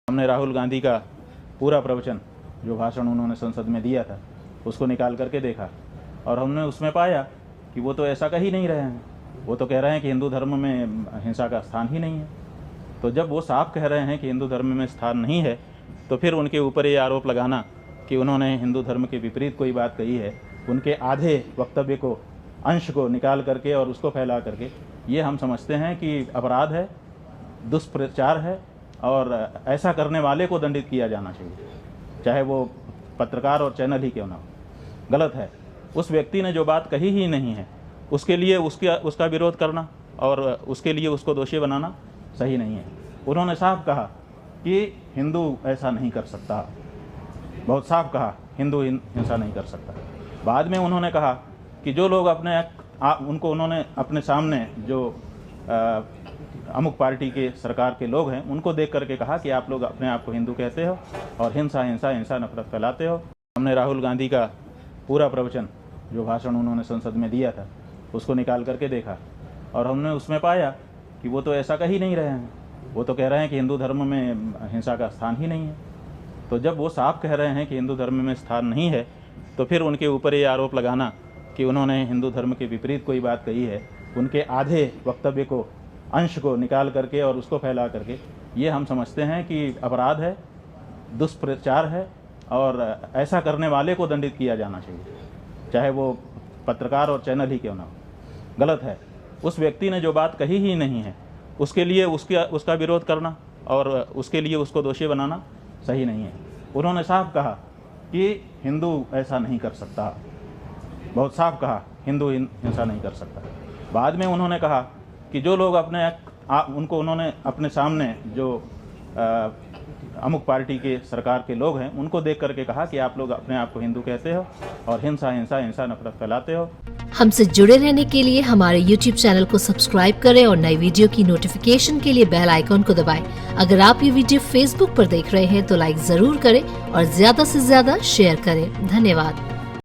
हमने राहुल गांधी का पूरा प्रवचन जो भाषण उन्होंने संसद में दिया था उसको निकाल करके देखा और हमने उसमें पाया कि वो तो ऐसा कह ही नहीं रहे हैं। वो तो कह रहे हैं कि हिंदू धर्म में हिंसा का स्थान ही नहीं है। तो जब वो साफ कह रहे हैं कि हिंदू धर्म में स्थान नहीं है तो फिर उनके ऊपर ये आरोप लगाना कि उन्होंने हिंदू धर्म के विपरीत कोई बात कही है, उनके आधे वक्तव्य को, अंश को निकाल करके और उसको फैला करके, ये हम समझते हैं कि अपराध है, दुष्प्रचार है और ऐसा करने वाले को दंडित किया जाना चाहिए, चाहे वो पत्रकार और चैनल ही क्यों ना हो। गलत है। उस व्यक्ति ने जो बात कही ही नहीं है उसके लिए उसका विरोध करना और उसके लिए उसको दोषी बनाना सही नहीं है। उन्होंने साफ कहा कि हिंदू ऐसा नहीं कर सकता, बहुत साफ कहा, हिंदू हिंसा नहीं कर सकता। बाद में उन्होंने कहा कि जो लोग उन्होंने अपने सामने जो अमुक पार्टी के सरकार के लोग हैं उनको देख करके कहा कि आप लोग अपने आप को हिंदू कहते हो और हिंसा नफरत फैलाते हो। हमने राहुल गांधी का पूरा प्रवचन जो भाषण उन्होंने संसद में दिया था उसको निकाल करके देखा और हमने उसमें पाया कि वो तो ऐसा कह ही नहीं रहे हैं। वो तो कह रहे हैं कि हिंदू धर्म में हिंसा का स्थान ही नहीं है। तो जब वो साफ कह रहे हैं कि हिंदू धर्म में स्थान नहीं है तो फिर उनके ऊपर ये आरोप लगाना कि उन्होंने हिंदू धर्म के विपरीत कोई बात कही है, उनके आधे वक्तव्य को, अंश को निकाल करके और उसको फैला करके, ये हम समझते हैं कि अपराध है, दुष्प्रचार है और ऐसा करने वाले को दंडित किया जाना चाहिए, चाहे वो पत्रकार और चैनल ही क्यों ना हो। गलत है। उस व्यक्ति ने जो बात कही ही नहीं है उसके लिए उसका विरोध करना और उसके लिए उसको दोषी बनाना सही नहीं है। उन्होंने साफ कहा कि हिंदू ऐसा नहीं कर सकता, बहुत साफ कहा, हिंदू हिंसा नहीं कर सकता। बाद में उन्होंने कहा कि जो लोग उन्होंने अपने सामने जो अमुक पार्टी के सरकार के लोग हैं उनको देख करके कहा कि आप लोग अपने आप को हिंदू कहते हो और हिंसा नफरत फैलाते हो। हमसे जुड़े रहने के लिए हमारे YouTube चैनल को सब्सक्राइब करें और नई वीडियो की नोटिफिकेशन के लिए बेल आइकॉन को दबाएं। अगर आप ये वीडियो Facebook पर देख रहे हैं तो लाइक जरूर करें और ज्यादा से ज्यादा शेयर करें। धन्यवाद।